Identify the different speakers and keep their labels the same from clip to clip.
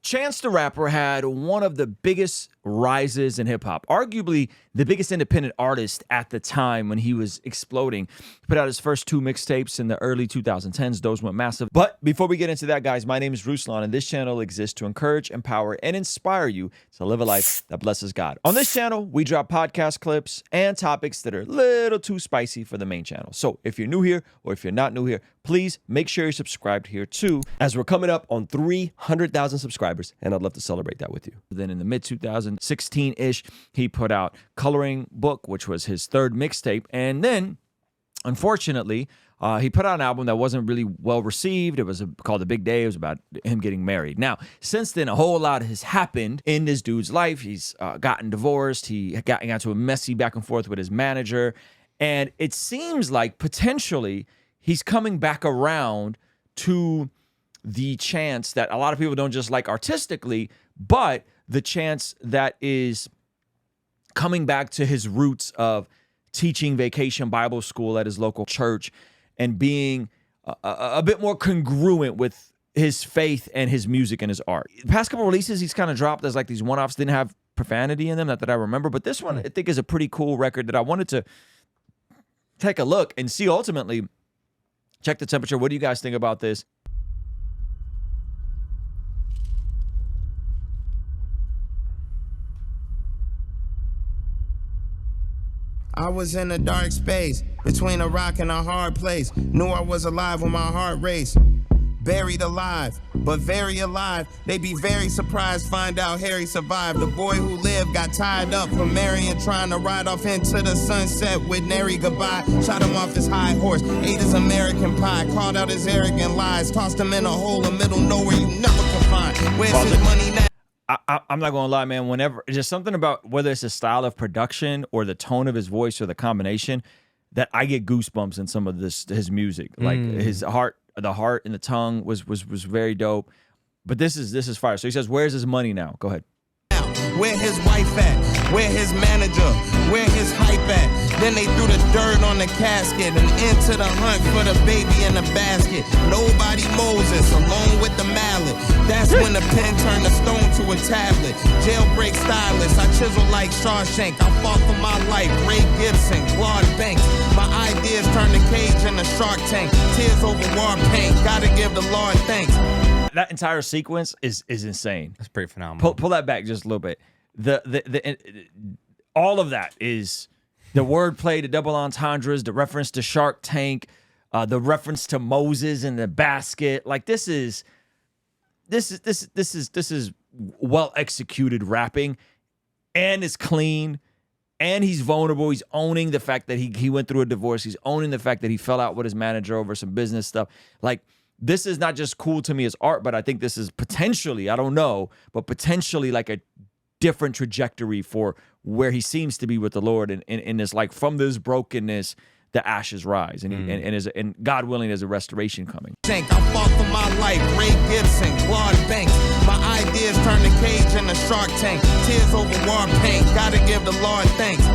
Speaker 1: Chance the Rapper had one of the biggest rises in hip hop, arguably the biggest independent artist at the time when he was exploding. He put out his first 2 mixtapes in the early 2010s. Those went massive. But before we get into that, guys, my name is Ruslan, and this channel exists to encourage, empower, and inspire you to live a life that blesses God. On this channel, we drop podcast clips and topics that are a little too spicy for the main channel. So if you're new here or if you're not new here, please make sure you're subscribed here too, as we're coming up on 300,000 subscribers, and I'd love to celebrate that with you. Then in the mid-2016-ish, he put out Coloring Book, which was his 3rd mixtape, and then, unfortunately, he put out an album that wasn't really well received. It was called The Big Day. It was about him getting married. Now, since then, a whole lot has happened in this dude's life. He's gotten divorced. He got into a messy back and forth with his manager, and it seems like potentially he's coming back around to the Chance that a lot of people don't just like artistically, but the Chance that is coming back to his roots of teaching Vacation Bible School at his local church and being a bit more congruent with his faith and his music and his art. The past couple releases he's kind of dropped as like these one-offs, didn't have profanity in them, not that I remember, but this one I think is a pretty cool record that I wanted to take a look and see ultimately. Check the temperature. What do you guys think about this?
Speaker 2: I was in a dark space, between a rock and a hard place. Knew I was alive when my heart raced. Buried alive, but very alive. They be very surprised, find out Harry survived. The boy who lived got tied up from Marion, trying to ride off into the sunset with nary goodbye. Shot him off his high horse, ate his American pie, called out his arrogant lies, tossed him in a hole in middle nowhere you never can find. Where's his money now?
Speaker 1: I'm not gonna lie, man. Whenever just something about whether it's the style of production or the tone of his voice or the combination, that I get goosebumps in some of his music. Like his heart, the heart and the tongue was very dope. But this is fire. So he says, "Where's his money now?" Go ahead.
Speaker 2: Where his wife at? Where his manager? Where his hype at? Then they threw the dirt on the casket and into the hunt for the baby in the basket. Nobody Moses, alone with the mallet. That's when the pen turned the stone to a tablet. Jailbreak stylist, I chisel like Shawshank. I fought for my life, Ray Gibson, Claude Banks. My ideas turned the cage in the Shark Tank. Tears over war paint, gotta give the Lord thanks.
Speaker 1: That entire sequence is insane.
Speaker 3: That's pretty phenomenal.
Speaker 1: Pull that back just a little bit. All of that is the wordplay, the double entendres, the reference to Shark Tank, the reference to Moses in the basket. Like this is well executed rapping, and it's clean, and he's vulnerable. He's owning the fact that he went through a divorce. He's owning the fact that he fell out with his manager over some business stuff. Like, this is not just cool to me as art, but I think this is potentially, I don't know, but potentially like a different trajectory for where he seems to be with the Lord. And in this, like, from this brokenness, the ashes rise. And God willing, there's a restoration coming.
Speaker 2: I fought for my life, Ray Gibson, Claude Banks. My ideas turned the cage in the Shark Tank. Tears over war paint, gotta give the Lord thanks.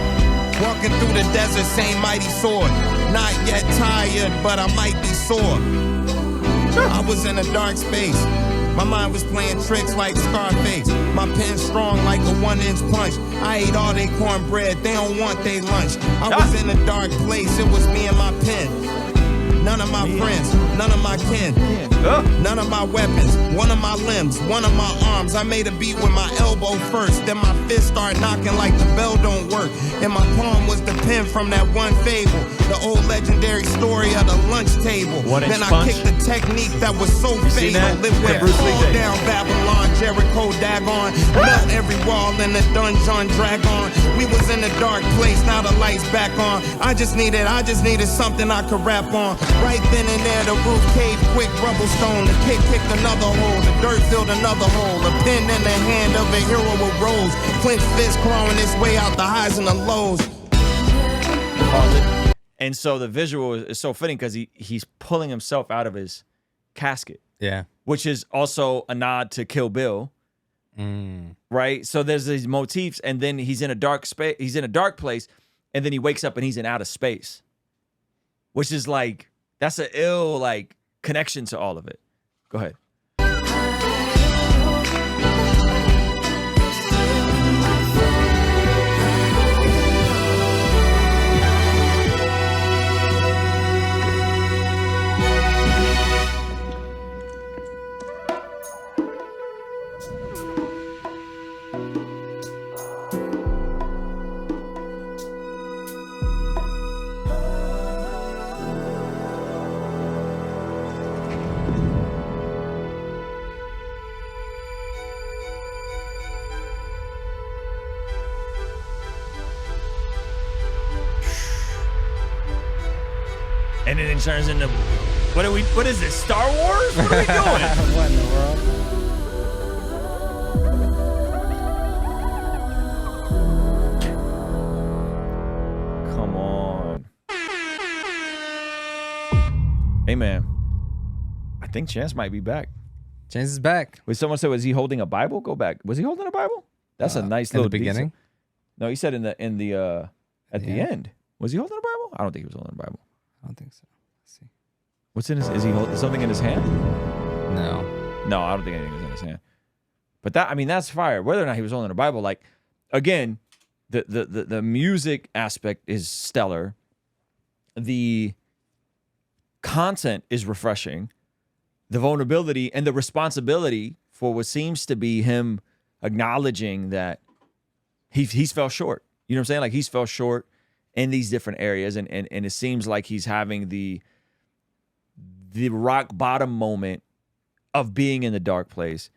Speaker 2: Walking through the desert, same mighty sword. Not yet tired, but I might be sore. I was in a dark space. My mind was playing tricks like Scarface. My pen strong like a 1-inch punch. I ate all they cornbread, they don't want they lunch. I was in a dark place, it was me and my pen. None of my friends, none of my kin, none of my weapons, one of my limbs, one of my arms. I made a beat with my elbow first, then my fist started knocking like the bell don't work. And my palm was the pen from that one fable, the old legendary story of the lunch table. Then I kicked the technique that was so fatal. It went all down Babylon, Jericho, Dagon. Melt every wall in the dungeon, dragon. We was in a dark place, now the lights back on. I just needed something I could rap on. Right then and there, the roof caved quick, rubble stone. The kick kicked another hole, the dirt filled another hole. A pen in the hand of a hero arose. Clenched fist clawing its way out the highs and the lows.
Speaker 1: And so the visual is so fitting because he's pulling himself out of his casket.
Speaker 3: Yeah.
Speaker 1: Which is also a nod to Kill Bill. Right? So there's these motifs, and then he's in a dark space, he's in a dark place, and then he wakes up and he's in outer space. Which is like, that's an ill like connection to all of it. Go ahead. And then it turns into what is this? Star Wars? What are we doing?
Speaker 3: What in the world?
Speaker 1: Come on. Hey man. I think Chance might be back.
Speaker 3: Chance is back.
Speaker 1: Wait, someone said, was he holding a Bible? Go back. Was he holding a Bible? That's a nice
Speaker 3: In
Speaker 1: little
Speaker 3: the beginning?
Speaker 1: decent- No, he said at the end. Was he holding a Bible? I don't think he was holding a Bible.
Speaker 3: I don't think so. Let's see.
Speaker 1: What's in his? Is he holding something in his hand?
Speaker 3: No.
Speaker 1: No, I don't think anything was in his hand. But that's fire. Whether or not he was holding a Bible, like, again, the music aspect is stellar. The content is refreshing. The vulnerability and the responsibility for what seems to be him acknowledging that he's fell short. You know what I'm saying? Like, he's fell short in these different areas, and it seems like he's having the rock bottom moment of being in the dark place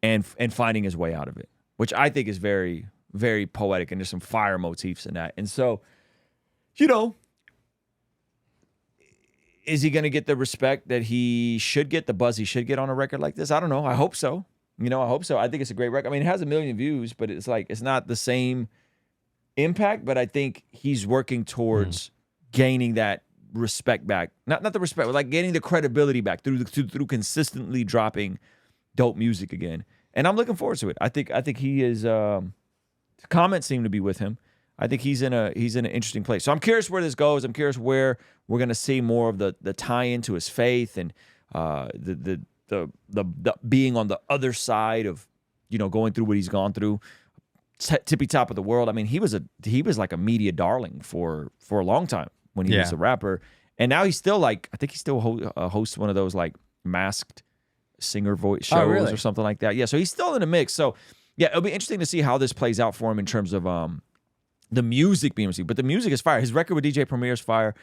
Speaker 1: and finding his way out of it, which I think is very, very poetic, and there's some fire motifs in that. And so, you know, is he going to get the respect that he should get, the buzz he should get on a record like this? I don't know. I hope so. You know, I hope so. I think it's a great record. I mean, it has 1 million views, but it's like, it's not the same impact, but I think he's working towards gaining that respect back. Not the respect, but like gaining the credibility back through consistently dropping dope music again. And I'm looking forward to it. I think he is comments seem to be with him. I think he's in an interesting place. So I'm curious where this goes. I'm curious where we're going to see more of the tie into his faith and the being on the other side of, you know, going through what he's gone through. Tippy top of the world. I mean, he was like a media darling for a long time when he was a rapper, and now he's still like, I think he still hosts one of those like masked singer voice shows or something like that. Yeah, so he's still in the mix. So yeah, it'll be interesting to see how this plays out for him in terms of the music being received. But the music is fire. His record with DJ Premier is fire,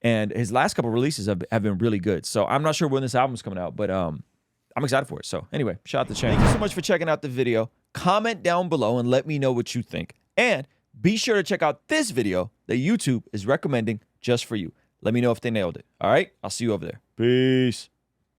Speaker 1: and his last couple releases have been really good. So I'm not sure when this album's coming out, but I'm excited for it. So anyway, shout out to Chance. Thank you so much for checking out the video. Comment down below and let me know what you think. And be sure to check out this video that YouTube is recommending just for you. Let me know if they nailed it. All right? I'll see you over there. Peace.